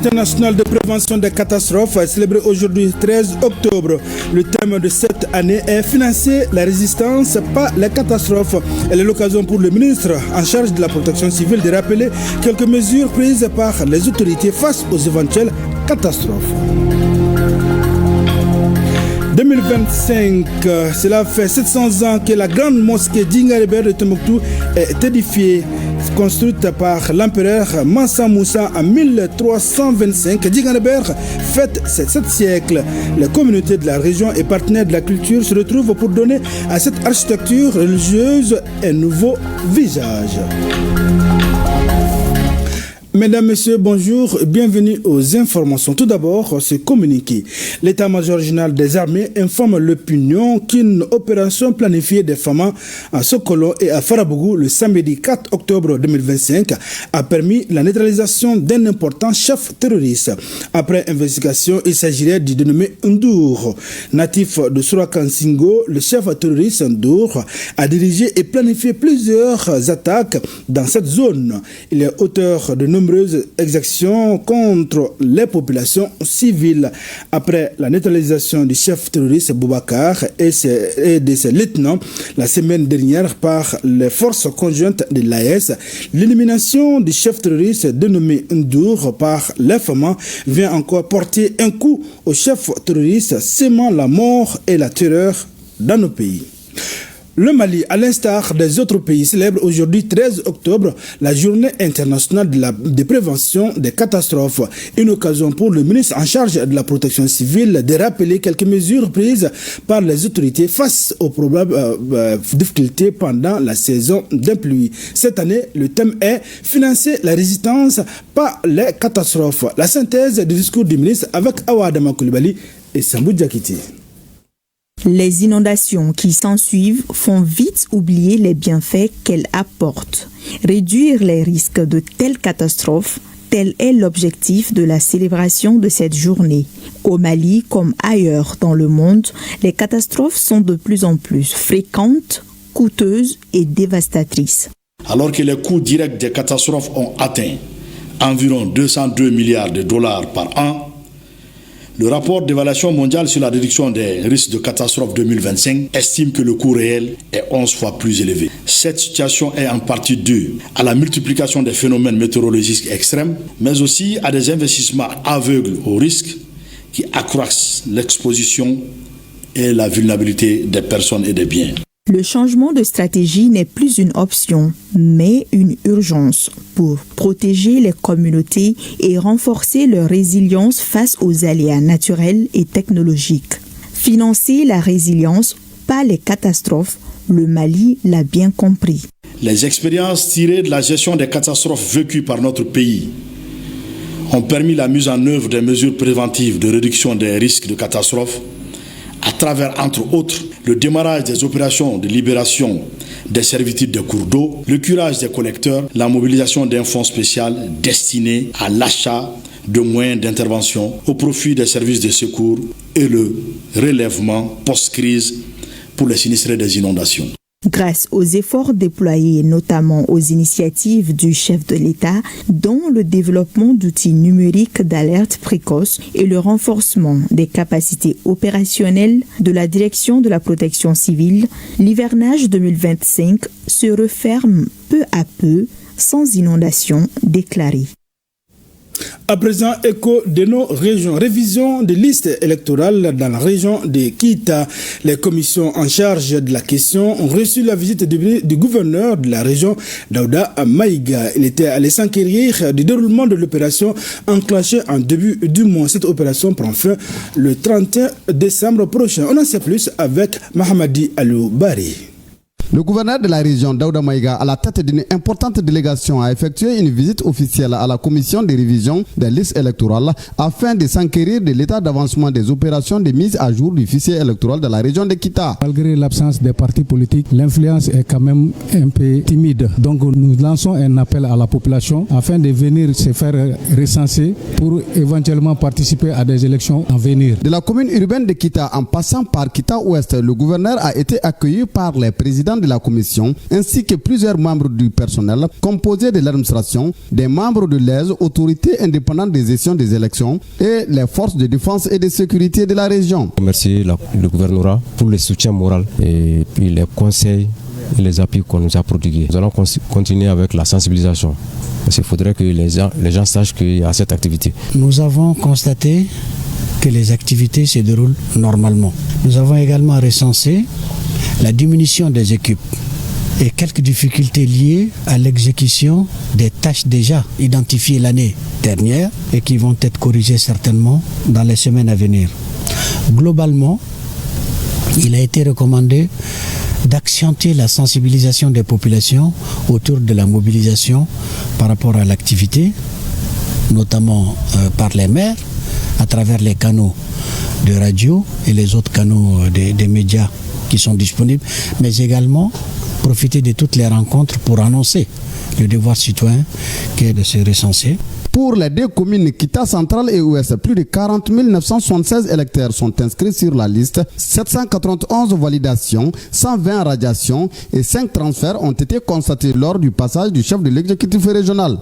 international de prévention des catastrophes célébré aujourd'hui 13 octobre. Le thème de cette année est financer la résistance, pas les catastrophes. Elle est l'occasion pour le ministre en charge de la protection civile de rappeler quelques mesures prises par les autorités face aux éventuelles catastrophes. 2025, cela fait 700 ans que la grande mosquée d'Ingarébert de Tombouctou est édifiée. Construite par l'empereur Mansa Moussa en 1325, Djingarébert fête ses 7 siècles. Les communautés de la région et partenaires de la culture se retrouvent pour donner à cette architecture religieuse un nouveau visage. Mesdames, Messieurs, bonjour, bienvenue aux informations. Tout d'abord, ce communiqué. L'état-major général des armées informe l'opinion qu'une opération planifiée des FAMA à Sokolo et à Farabougou le samedi 4 octobre 2025 a permis la neutralisation d'un important chef terroriste. Après investigation, il s'agirait du dénommé Ndour. Natif de Sourakansingo, le chef terroriste Ndour a dirigé et planifié plusieurs attaques dans cette zone. Il est auteur de nombreuses exactions contre les populations civiles. Après la neutralisation du chef terroriste Boubacar et de ses lieutenants la semaine dernière par les forces conjointes de l'AES, l'élimination du chef terroriste dénommé Ndour par les FAMA vient encore porter un coup au chef terroriste, sémant la mort et la terreur dans nos pays. Le Mali, à l'instar des autres pays, célèbre aujourd'hui 13 octobre la journée internationale de prévention des catastrophes. Une occasion pour le ministre en charge de la protection civile de rappeler quelques mesures prises par les autorités face aux probables difficultés pendant la saison des pluies. Cette année, le thème est « Financer la résistance, pas les catastrophes ». La synthèse du discours du ministre avec Awa Adama Coulibaly et Sambou Diakité. Les inondations qui s'ensuivent font vite oublier les bienfaits qu'elles apportent. Réduire les risques de telles catastrophes, tel est l'objectif de la célébration de cette journée. Au Mali, comme ailleurs dans le monde, les catastrophes sont de plus en plus fréquentes, coûteuses et dévastatrices. Alors que les coûts directs des catastrophes ont atteint environ 202 milliards de dollars par an, le rapport d'évaluation mondiale sur la réduction des risques de catastrophe 2025 estime que le coût réel est 11 fois plus élevé. Cette situation est en partie due à la multiplication des phénomènes météorologiques extrêmes, mais aussi à des investissements aveugles aux risques qui accroissent l'exposition et la vulnérabilité des personnes et des biens. Le changement de stratégie n'est plus une option, mais une urgence pour protéger les communautés et renforcer leur résilience face aux aléas naturels et technologiques. Financer la résilience, pas les catastrophes, le Mali l'a bien compris. Les expériences tirées de la gestion des catastrophes vécues par notre pays ont permis la mise en œuvre des mesures préventives de réduction des risques de catastrophes à travers, entre autres, le démarrage des opérations de libération des servitudes des cours d'eau, le curage des collecteurs, la mobilisation d'un fonds spécial destiné à l'achat de moyens d'intervention au profit des services de secours et le relèvement post-crise pour les sinistrés des inondations. Grâce aux efforts déployés notamment aux initiatives du chef de l'État, dont le développement d'outils numériques d'alerte précoce et le renforcement des capacités opérationnelles de la direction de la protection civile, l'hivernage 2025 se referme peu à peu sans inondation déclarée. À présent, écho de nos régions. Révision des listes électorales dans la région de Kita. Les commissions en charge de la question ont reçu la visite du gouverneur de la région, Daouda Maïga. Il était allé s'enquérir du déroulement de l'opération enclenchée en début du mois. Cette opération prend fin le 31 décembre prochain. On en sait plus avec Mahamadi Alou Bari. Le gouverneur de la région, Daouda Maïga, à la tête d'une importante délégation, a effectué une visite officielle à la commission de révision des listes électorales afin de s'enquérir de l'état d'avancement des opérations de mise à jour du fichier électoral de la région de Kita. Malgré l'absence des partis politiques, l'influence est quand même un peu timide. Donc nous lançons un appel à la population afin de venir se faire recenser pour éventuellement participer à des élections à venir. De la commune urbaine de Kita en passant par Kita Ouest, le gouverneur a été accueilli par les présidents de la commission, ainsi que plusieurs membres du personnel composés de l'administration, des membres de l'AISE, autorité indépendante de gestion des élections, et les forces de défense et de sécurité de la région. Merci le gouvernorat pour le soutien moral et puis les conseils et les appuis qu'on nous a prodigués. Nous allons continuer avec la sensibilisation. Parce qu'il faudrait que les gens sachent qu'il y a cette activité. Nous avons constaté que les activités se déroulent normalement. Nous avons également recensé la diminution des équipes et quelques difficultés liées à l'exécution des tâches déjà identifiées l'année dernière et qui vont être corrigées certainement dans les semaines à venir. Globalement, il a été recommandé d'accentuer la sensibilisation des populations autour de la mobilisation par rapport à l'activité, notamment par les maires, à travers les canaux de radio et les autres canaux des médias qui sont disponibles, mais également profiter de toutes les rencontres pour annoncer le devoir citoyen qui est de se recenser. Pour les deux communes Kita Centrale et Ouest, plus de 40 976 électeurs sont inscrits sur la liste, 791 validations, 120 radiations et 5 transferts ont été constatés lors du passage du chef de l'exécutif régional.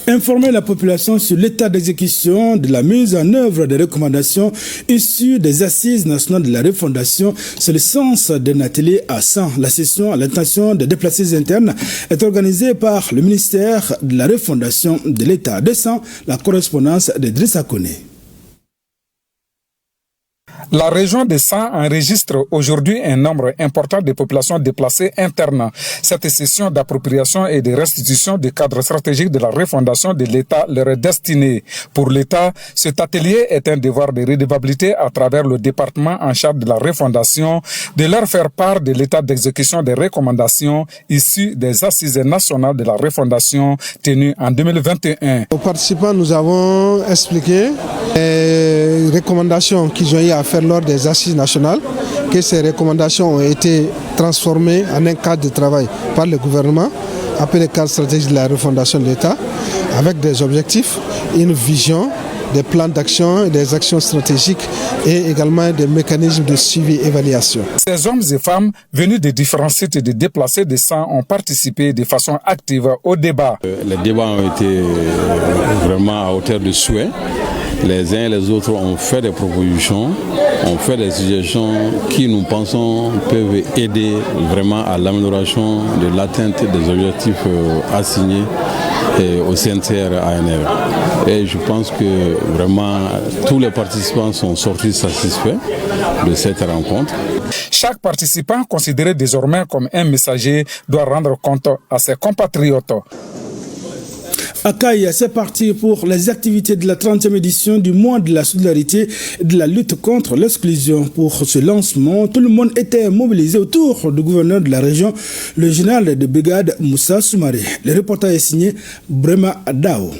Informer la population sur l'état d'exécution de la mise en œuvre des recommandations issues des Assises nationales de la refondation, c'est le sens d'un atelier à 100. La session à l'intention des déplacés internes est organisée par le ministère de la refondation de l'État. De 100, la correspondance d'Idrissa Koné. La région de San enregistre aujourd'hui un nombre important de populations déplacées internes. Cette session d'appropriation et de restitution du cadre stratégique de la refondation de l'État leur est destinée. Pour l'État, cet atelier est un devoir de redevabilité à travers le département en charge de la refondation, de leur faire part de l'état d'exécution des recommandations issues des Assises nationales de la refondation tenues en 2021. Aux participants, nous avons expliqué les recommandations qu'ils ont eu à faire lors des Assises nationales, que ces recommandations ont été transformées en un cadre de travail par le gouvernement, appelé cadre stratégique de la refondation de l'État, avec des objectifs, une vision, des plans d'action, des actions stratégiques et également des mécanismes de suivi et évaluation. Ces hommes et femmes venus de différents sites de déplacés de sang ont participé de façon active au débat. Les débats ont été vraiment à hauteur de souhait. Les uns et les autres ont fait des propositions, ont fait des suggestions qui, nous pensons, peuvent aider vraiment à l'amélioration de l'atteinte des objectifs assignés au CNCR ANR. Et je pense que vraiment tous les participants sont sortis satisfaits de cette rencontre. Chaque participant, considéré désormais comme un messager, doit rendre compte à ses compatriotes. Akaï, c'est parti pour les activités de la 30e édition du mois de la solidarité et de la lutte contre l'exclusion. Pour ce lancement, tout le monde était mobilisé autour du gouverneur de la région, le général de brigade Moussa Soumaré. Le reportage est signé Brema Dao.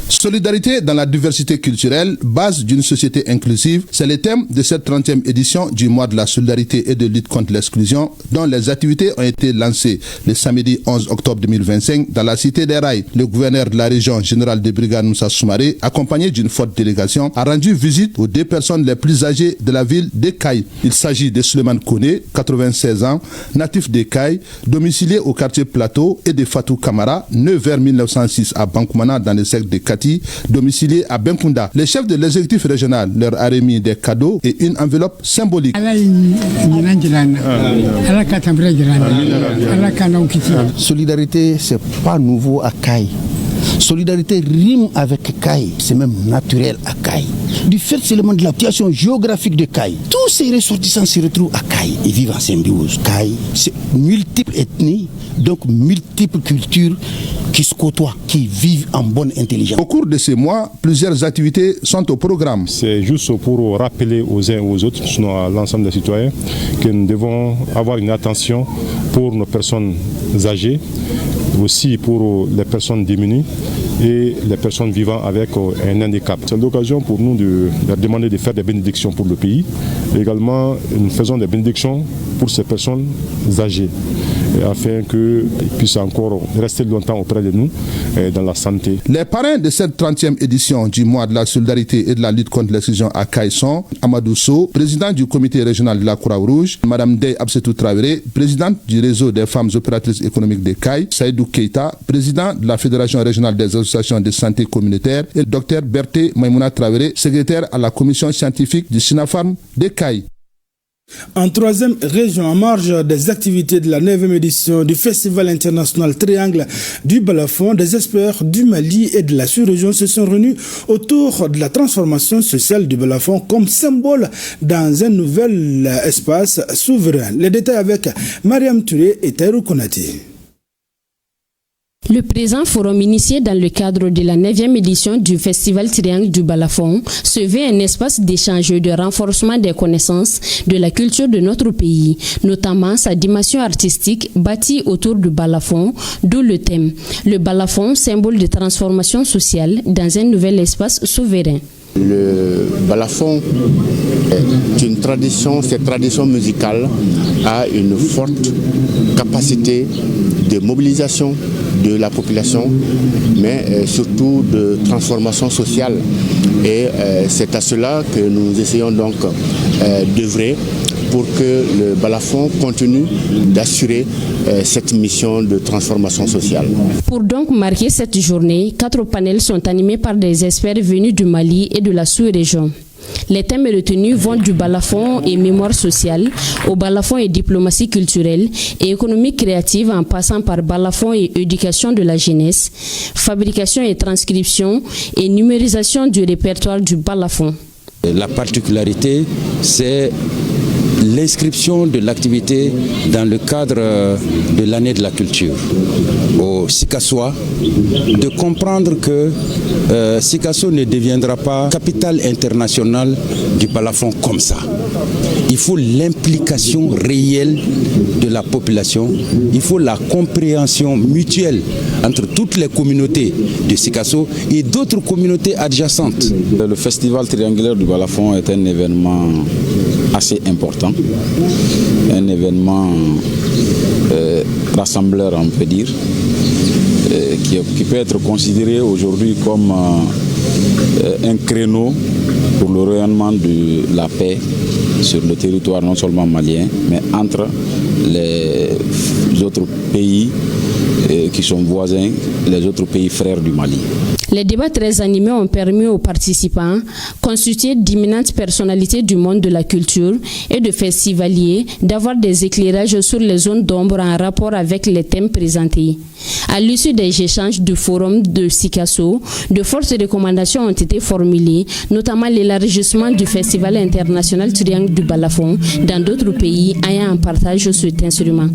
Solidarité dans la diversité culturelle, base d'une société inclusive, c'est le thème de cette 30e édition du mois de la solidarité et de lutte contre l'exclusion, dont les activités ont été lancées le samedi 11 octobre 2025 dans la cité des Rails. Le gouverneur de la région, général de brigade Moussa Soumaré, accompagné d'une forte délégation, a rendu visite aux deux personnes les plus âgées de la ville d'Ekaï. Il s'agit de Suleiman Kone, 96 ans, natif d'Ekaï, domicilié au quartier Plateau, et de Fatou Kamara, né vers 1906 à Bankoumana dans le secteur de Kati, domicilié à Benkunda. Le chef de l'exécutif régional leur a remis des cadeaux et une enveloppe symbolique. Solidarité, c'est pas nouveau à Kaï. Solidarité rime avec Kaï, c'est même naturel à Kaï. Du fait seulement de la situation géographique de Kaï, tous ces ressortissants se retrouvent à Kaï et vivent en symbiose. Kaï, c'est multiples ethnies, donc multiples cultures qui se côtoient, qui vivent en bonne intelligence. Au cours de ces mois, plusieurs activités sont au programme. C'est juste pour rappeler aux uns et aux autres, sinon à l'ensemble des citoyens, que nous devons avoir une attention pour nos personnes âgées, aussi pour les personnes démunies et les personnes vivant avec un handicap. C'est l'occasion pour nous de leur demander de faire des bénédictions pour le pays. Également, nous faisons des bénédictions pour ces personnes âgées. afin qu'ils puissent encore rester longtemps auprès de nous dans la santé. Les parrains de cette 30e édition du mois de la solidarité et de la lutte contre l'exclusion à Kaï sont Amadou Sow, président du comité régional de la Croix-Rouge, Madame Dey Absetou Traoré, présidente du réseau des femmes opératrices économiques de Kaï, Saïdou Keita, président de la Fédération régionale des associations de santé communautaire, et le docteur Berté Maïmouna Traoré, secrétaire à la commission scientifique du SINAFARM de Kaï. En troisième région, en marge des activités de la 9e édition du Festival international Triangle du Balafon, des experts du Mali et de la sous-région se sont réunis autour de la transformation sociale du Balafon comme symbole dans un nouvel espace souverain. Les détails avec Mariam Touré et Taïrou Konati. Le présent forum initié dans le cadre de la 9e édition du Festival Triangle du Balafon se veut un espace d'échange et de renforcement des connaissances de la culture de notre pays, notamment sa dimension artistique bâtie autour du balafon, d'où le thème. Le balafon, symbole de transformation sociale dans un nouvel espace souverain. Le balafon est une tradition, cette tradition musicale a une forte capacité de mobilisation de la population, mais surtout de transformation sociale. Et c'est à cela que nous essayons donc d'œuvrer pour que le balafon continue d'assurer cette mission de transformation sociale. Pour donc marquer cette journée, 4 panels sont animés par des experts venus du Mali et de la sous-région. Les thèmes retenus vont du balafon et mémoire sociale, au balafon et diplomatie culturelle et économie créative en passant par balafon et éducation de la jeunesse, fabrication et transcription et numérisation du répertoire du balafon. La particularité, c'est l'inscription de l'activité dans le cadre de l'année de la culture au Sikasois, de comprendre que Sikasso ne deviendra pas capitale internationale du balafon comme ça. Il faut l'implication réelle de la population, il faut la compréhension mutuelle entre toutes les communautés de Sikasso et d'autres communautés adjacentes. Le festival triangulaire du balafon est un événement assez important, un événement rassembleur, on peut dire, qui peut être considéré aujourd'hui comme un créneau pour le rayonnement de la paix sur le territoire non seulement malien, mais entre les autres pays qui sont voisins, les autres pays frères du Mali. Les débats très animés ont permis aux participants, constitués d'imminentes personnalités du monde de la culture et de festivaliers, d'avoir des éclairages sur les zones d'ombre en rapport avec les thèmes présentés. À l'issue des échanges du forum de Sikasso, de fortes recommandations ont été formulées, notamment l'élargissement du Festival international Triangle du Balafon dans d'autres pays ayant en partage cet instrument.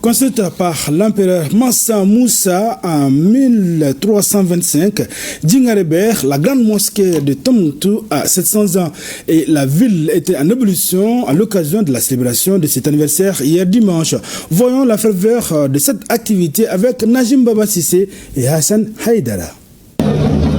Construite par l'empereur Mansa Moussa en 1325, Djingaréber, la grande mosquée de Tombouctou, a 700 ans et la ville était en ébullition à l'occasion de la célébration de cet anniversaire hier dimanche. Voyons la ferveur de cette activité avec Najim Baba Sissé et Hassan Haïdara.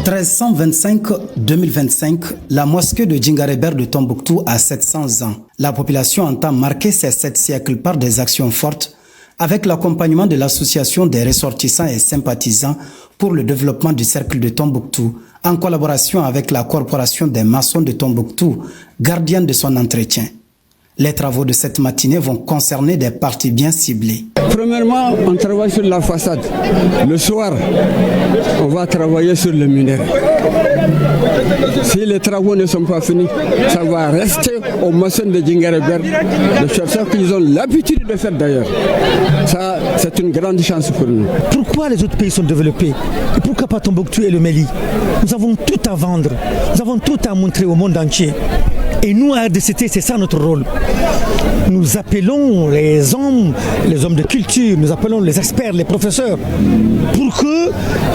1325-2025, la mosquée de Djingaréber de Tombouctou a 700 ans. La population entend marquer ces 7 siècles par des actions fortes avec l'accompagnement de l'association des ressortissants et sympathisants pour le développement du cercle de Tombouctou, en collaboration avec la corporation des maçons de Tombouctou, gardienne de son entretien. Les travaux de cette matinée vont concerner des parties bien ciblées. Premièrement, on travaille sur la façade. Le soir, on va travailler sur le minerai. Si les travaux ne sont pas finis, ça va rester aux maçons de Djingaréber, de faire ça qu'ils ont l'habitude de faire d'ailleurs. Ça, c'est une grande chance pour nous. Pourquoi les autres pays sont développés? Et pourquoi pas Tombouctou et le Mali? Nous avons tout à vendre, nous avons tout à montrer au monde entier. Et nous, à RDCT, c'est ça notre rôle. Nous appelons les hommes de culture, nous appelons les experts, les professeurs, pour que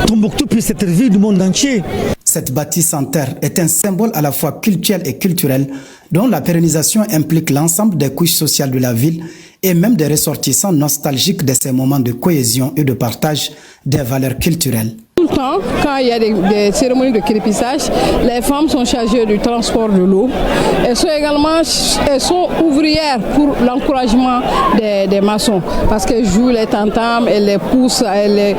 Tombouctou puisse être vu du monde entier. Cette bâtisse en terre est un symbole à la fois culturel et culturel, dont la pérennisation implique l'ensemble des couches sociales de la ville et même des ressortissants nostalgiques de ces moments de cohésion et de partage des valeurs culturelles. Tout le temps, quand il y a des cérémonies de crépissage, les femmes sont chargées du transport de l'eau. Elles sont ouvrières pour l'encouragement des maçons parce qu'elles jouent les tam-tams, elles les poussent, elles les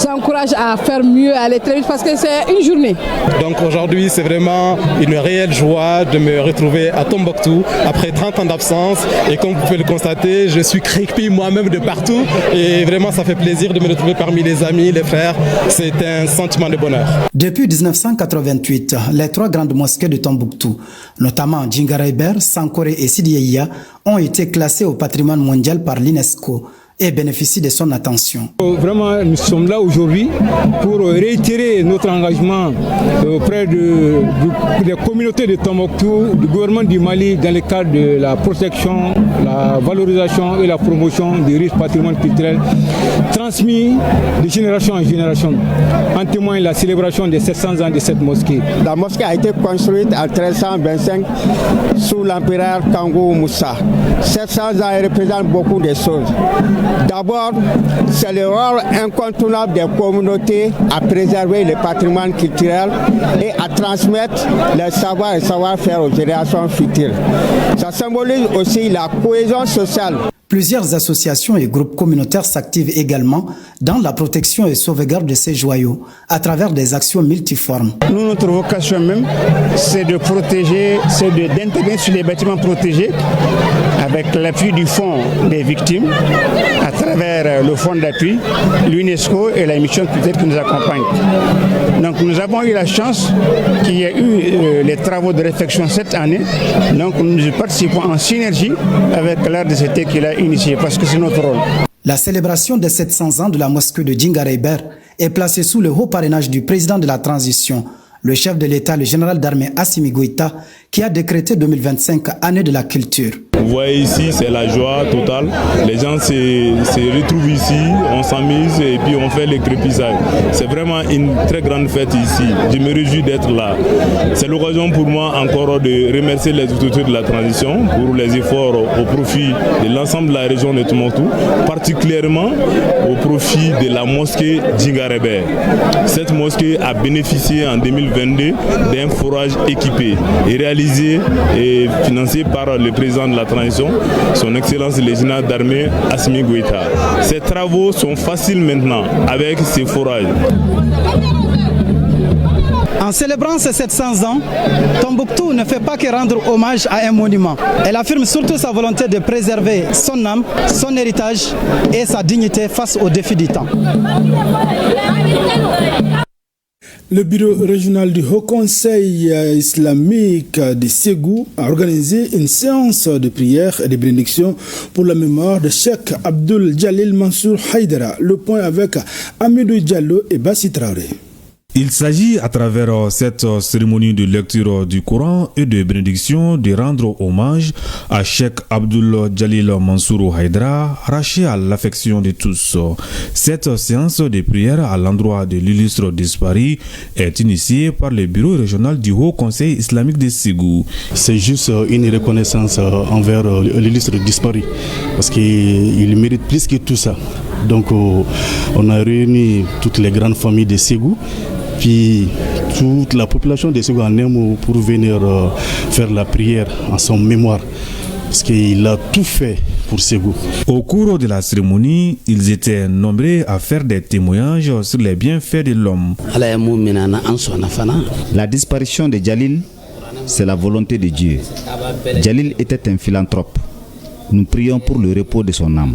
encouragent à faire mieux, à aller très vite parce que c'est une journée. Donc aujourd'hui, c'est vraiment une réelle joie de me retrouver à Tombouctou après 30 ans d'absence. Et comme vous pouvez le constater, je suis crépi moi-même de partout. Et vraiment, ça fait plaisir de me retrouver parmi les amis, les frères. C'est un sentiment de bonheur. Depuis 1988, les 3 grandes mosquées de Tombouctou, notamment Djingareyber, Sankoré et Sidi Yahia, ont été classées au patrimoine mondial par l'UNESCO et bénéficient de son attention. Vraiment, nous sommes là aujourd'hui pour réitérer notre engagement auprès des communautés de Tombouctou, du gouvernement du Mali dans le cadre de la protection, la valorisation et la promotion des riches patrimoines culturels transmis de génération en génération. En témoigne la célébration des 700 ans de cette mosquée. La mosquée a été construite en 1325 sous l'empereur Kangou Moussa. 700 ans représentent beaucoup de choses. D'abord, c'est le rôle incontournable des communautés à préserver le patrimoine culturel et à transmettre le savoir et savoir-faire aux générations futures. Ça symbolise aussi la cohésion sociale. Plusieurs associations et groupes communautaires s'activent également dans la protection et sauvegarde de ces joyaux à travers des actions multiformes. Nous, notre vocation même, c'est de protéger, c'est d'intégrer sur les bâtiments protégés avec l'appui du Fonds des victimes à travers le Fonds d'appui, l'UNESCO et la mission culturelle qui nous accompagne. Donc nous avons eu la chance qu'il y ait eu les travaux de réflexion cette année. Donc nous participons en synergie avec l'ARDCT qui l'a initié parce que c'est notre rôle. La célébration des 700 ans de la mosquée de Djingareyber est placée sous le haut parrainage du président de la transition, le chef de l'État, le général d'armée Assimi Goïta, qui a décrété 2025 année de la culture. Vous voyez ici, c'est la joie totale. Les gens se retrouvent ici, on s'amuse et puis on fait les crépissages. C'est vraiment une très grande fête ici. Je me réjouis d'être là. C'est l'occasion pour moi encore de remercier les autorités de la transition pour les efforts au profit de l'ensemble de la région de Tombouctou, particulièrement au profit de la mosquée Djingareyber. Cette mosquée a bénéficié en 2022 d'un forage équipé et réalisé et financé par le président de la transition, son excellence le général d'armée Assimi Goïta. Ces travaux sont faciles maintenant avec ces forages. En célébrant ces 700 ans, Tombouctou ne fait pas que rendre hommage à un monument. Elle affirme surtout sa volonté de préserver son âme, son héritage et sa dignité face aux défis du temps. Le bureau régional du Haut Conseil islamique de Ségou a organisé une séance de prière et de bénédiction pour la mémoire de Cheikh Abdul Jalil Mansour Haïdara. Le point avec Amidou Diallo et Bassi Traoré. Il s'agit à travers cette cérémonie de lecture du Coran et de bénédiction de rendre hommage à Cheikh Abdul Jalil Mansour Haïdara, arraché à l'affection de tous. Cette séance de prière à l'endroit de l'illustre disparu est initiée par le bureau régional du Haut Conseil islamique de Ségou. C'est juste une reconnaissance envers l'illustre disparu parce qu'il mérite plus que tout ça. Donc on a réuni toutes les grandes familles de Ségou, puis toute la population de Ségou en un mot pour venir faire la prière en son mémoire. Parce qu'il a tout fait pour Ségou. Au cours de la cérémonie, ils étaient nombreux à faire des témoignages sur les bienfaits de l'homme. La disparition de Jalil, c'est la volonté de Dieu. Jalil était un philanthrope. Nous prions pour le repos de son âme.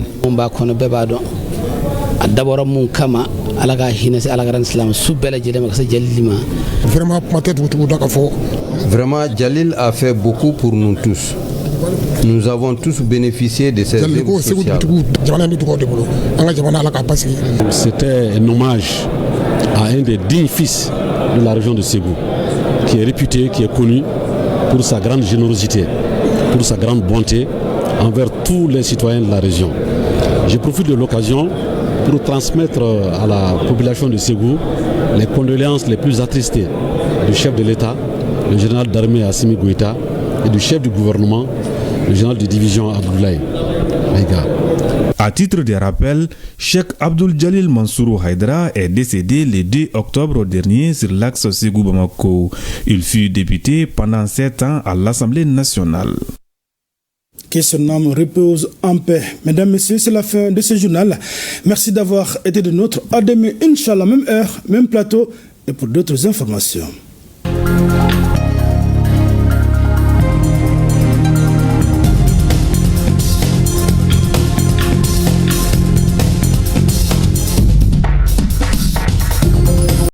Vraiment, Jalil a fait beaucoup pour nous tous. Nous avons tous bénéficié de ses œuvres sociales. C'était un hommage à un des dignes fils de la région de Ségou, qui est réputé, qui est connu pour sa grande générosité, pour sa grande bonté envers tous les citoyens de la région. Je profite de l'occasion pour transmettre à la population de Ségou les condoléances les plus attristées du chef de l'État, le général d'armée Assimi Goïta, et du chef du gouvernement, le général de division Abdoulaye Maïga. À titre de rappel, Cheikh Abdul Jalil Mansourou Haïdra est décédé le 2 octobre dernier sur l'axe Ségou-Bamako. Il fut député pendant 7 ans à l'Assemblée nationale. Que son âme repose en paix. Mesdames, Messieurs, c'est la fin de ce journal. Merci d'avoir été de nôtre. À demain, Inch'Allah, même heure, même plateau et pour d'autres informations.